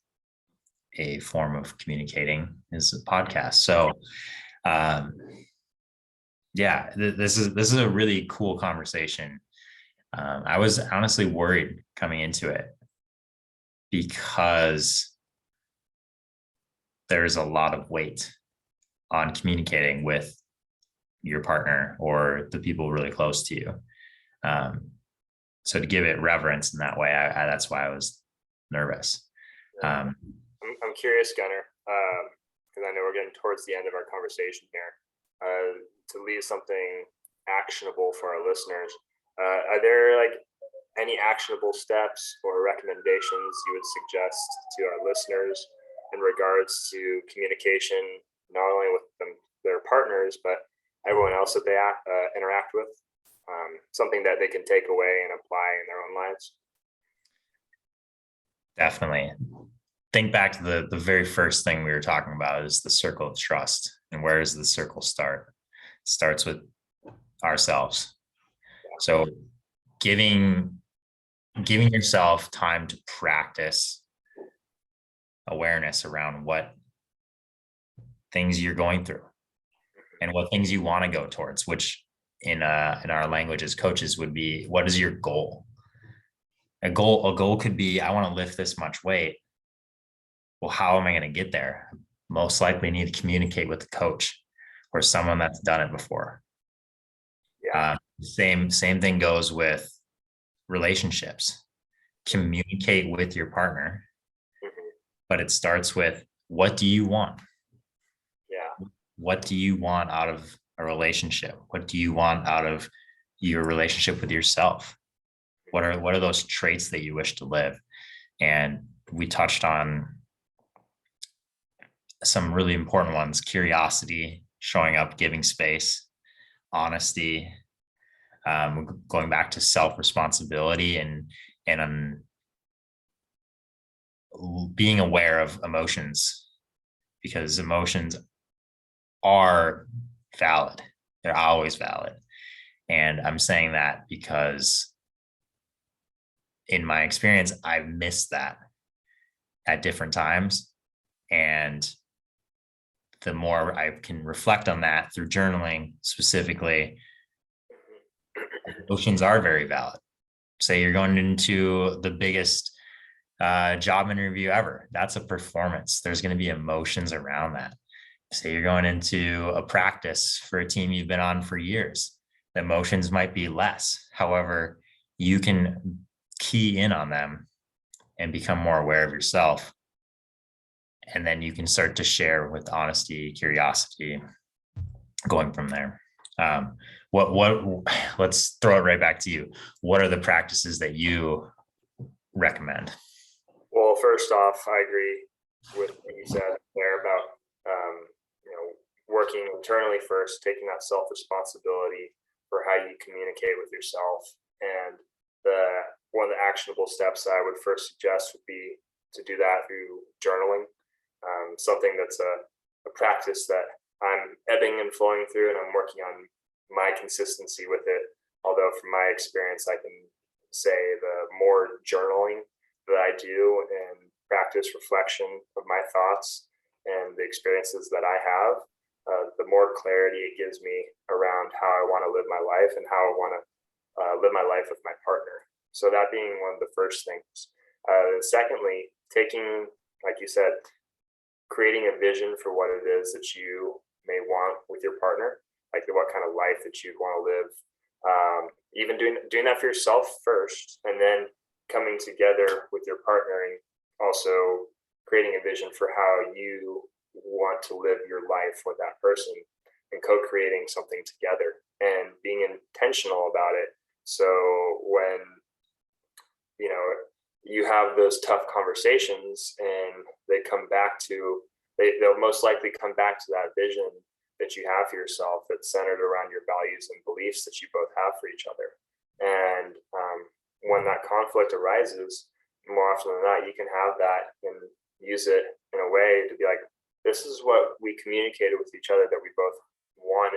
Speaker 1: a form of communicating, is a podcast. So, yeah, this is a really cool conversation. I was honestly worried coming into it because there's a lot of weight on communicating with your partner or the people really close to you. So to give it reverence in that way, that's why I was nervous.
Speaker 2: I'm curious, Gunnar, because I know we're getting towards the end of our conversation here. To leave something actionable for our listeners, are there like any actionable steps or recommendations you would suggest to our listeners in regards to communication, not only with their partners, but everyone else that they interact with? Something that they can take away and apply in their own lives?
Speaker 1: Definitely. Think back to the very first thing we were talking about is the circle of trust. And where does the circle start? It starts with ourselves. So giving yourself time to practice awareness around what things you're going through and what things you want to go towards, which in our language as coaches would be, what is your goal? A goal could be, I want to lift this much weight. Well, how am I going to get there? Most likely need to communicate with the coach or someone that's done it before.
Speaker 2: Yeah.
Speaker 1: Same thing goes with relationships. Communicate with your partner, but it starts with, what do you want?
Speaker 2: Yeah.
Speaker 1: What do you want out of a relationship? What do you want out of your relationship with yourself? What are those traits that you wish to live? And we touched on some really important ones: curiosity, showing up, giving space, honesty, going back to self-responsibility and being aware of emotions, because emotions are valid. They're always valid. And I'm saying that because in my experience, I've missed that at different times. And the more I can reflect on that through journaling specifically, emotions are very valid. Say you're going into the biggest job interview ever. That's a performance. There's going to be emotions around that. Say you're going into a practice for a team you've been on for years. The emotions might be less. However, you can key in on them and become more aware of yourself. And then you can start to share with honesty, curiosity, going from there. Let's throw it right back to you. What are the practices that you recommend?
Speaker 2: Well, first off, I agree with what you said there about working internally first, taking that self-responsibility for how you communicate with yourself. And one of the actionable steps I would first suggest would be to do that through journaling. Something that's a practice that I'm ebbing and flowing through, and I'm working on my consistency with it. Although from my experience, I can say the more journaling that I do and practice reflection of my thoughts and the experiences that I have, the more clarity it gives me around how I want to live my life and how I want to live my life with my partner. So that being one of the first things. Secondly, taking, like you said, creating a vision for what it is that you may want with your partner, like what kind of life that you'd want to live Even doing that for yourself first, and then coming together with your partner and also creating a vision for how you want to live your life with that person, and co-creating something together and being intentional about it. So when you have those tough conversations and they'll most likely come back to that vision that you have for yourself that's centered around your values and beliefs that you both have for each other. And when that conflict arises, more often than not, you can have that and use it in a way to be like, this is what we communicated with each other that we both want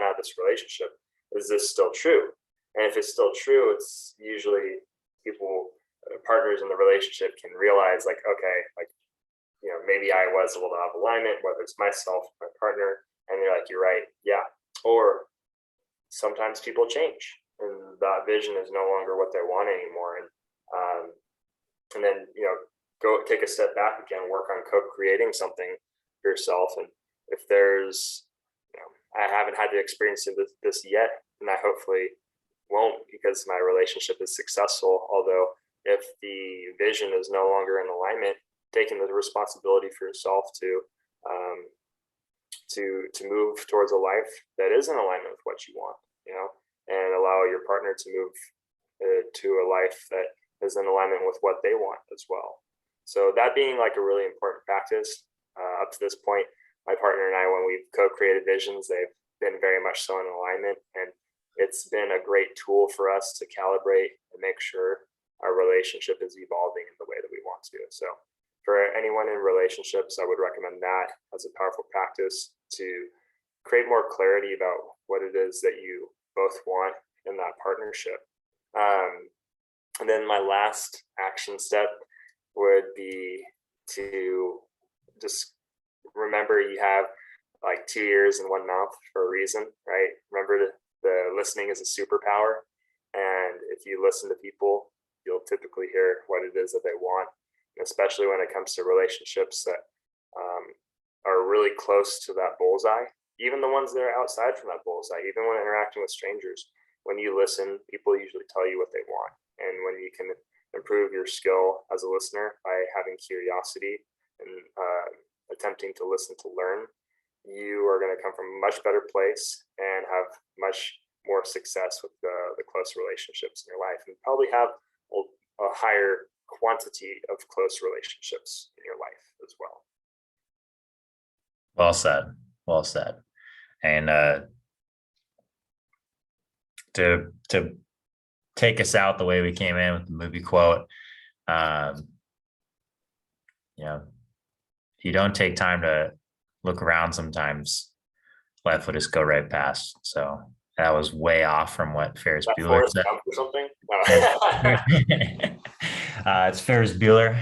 Speaker 2: out of this relationship. Is this still true? And if it's still true, it's usually partners in the relationship can realize like, okay, like, maybe I was a little out of alignment, whether it's myself, my partner, and they're like, you're right. Yeah. Or sometimes people change and that vision is no longer what they want anymore. And then, go take a step back again, work on co-creating something for yourself. And if there's, I haven't had to experience this yet, and I hopefully won't because my relationship is successful. Although if the vision is no longer in alignment, taking the responsibility for yourself to move towards a life that is in alignment with what you want, and allow your partner to move to a life that is in alignment with what they want as well. So that being like a really important practice. Up to this point, my partner and I, when we've co-created visions, they've been very much so in alignment, and it's been a great tool for us to calibrate and make sure our relationship is evolving in the way that we want to. So for anyone in relationships, I would recommend that as a powerful practice to create more clarity about what it is that you both want in that partnership. And then my last action step would be to just remember you have like 2 ears and 1 mouth for a reason, right? Remember the listening is a superpower. And if you listen to people, you'll typically hear what it is that they want, especially when it comes to relationships that are really close to that bullseye, even the ones that are outside from that bullseye, even when interacting with strangers. When you listen, people usually tell you what they want. And when you can improve your skill as a listener by having curiosity and attempting to listen to learn, you are going to come from a much better place and have much more success with the close relationships in your life, and probably have a higher quantity of close relationships in your life as well.
Speaker 1: Well said. Well said. And to take us out the way we came in with the movie quote, if you don't take time to look around, sometimes life will just go right past. So that was way off from what Ferris Bueller said.
Speaker 2: Or something? No.
Speaker 1: It's Ferris Bueller,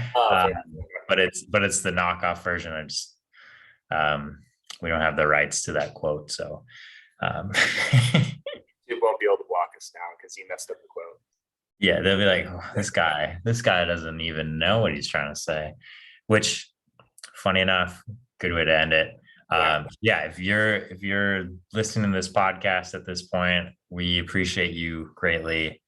Speaker 1: but it's the knockoff version. I just we don't have the rights to that quote, so
Speaker 2: You won't be able to block us now because you messed up the quote.
Speaker 1: Yeah, they'll be like, oh, this guy doesn't even know what he's trying to say. Which, funny enough, good way to end it. If you're listening to this podcast at this point, we appreciate you greatly.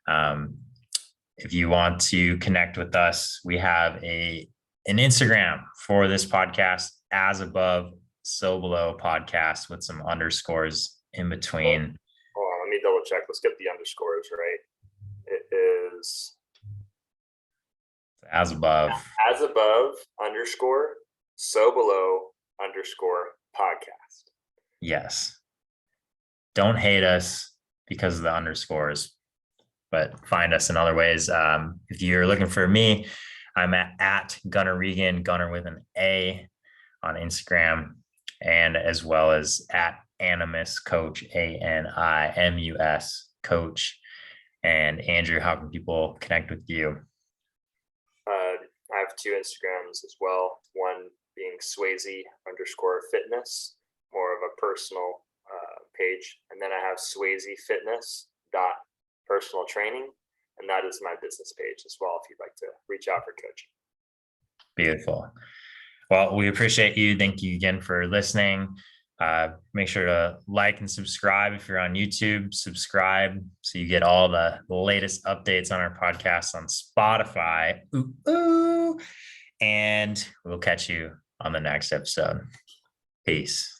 Speaker 1: If you want to connect with us, we have an Instagram for this podcast, As Above, So Below podcast, with some underscores in between.
Speaker 2: Hold on, let me double check. Let's get the underscores right. It is
Speaker 1: As Above
Speaker 2: underscore So Below underscore podcast.
Speaker 1: Yes. Don't hate us because of the underscores, but find us in other ways. If you're looking for me, I'm at Gunnar Regan, Gunnar with an A, on Instagram, and as well as at Animus Coach, ANIMUS Coach. And Andrew, how can people connect with you?
Speaker 2: I have 2 Instagrams as well. One being Swasey underscore fitness, more of a personal page. And then I have Swasey Fitness personal training. And that is my business page as well, if you'd like to reach out for coaching.
Speaker 1: Beautiful. Well, we appreciate you. Thank you again for listening. Make sure to like and subscribe if you're on YouTube. Subscribe so you get all the latest updates on our podcast on Spotify. Ooh, ooh. And we'll catch you on the next episode. Peace.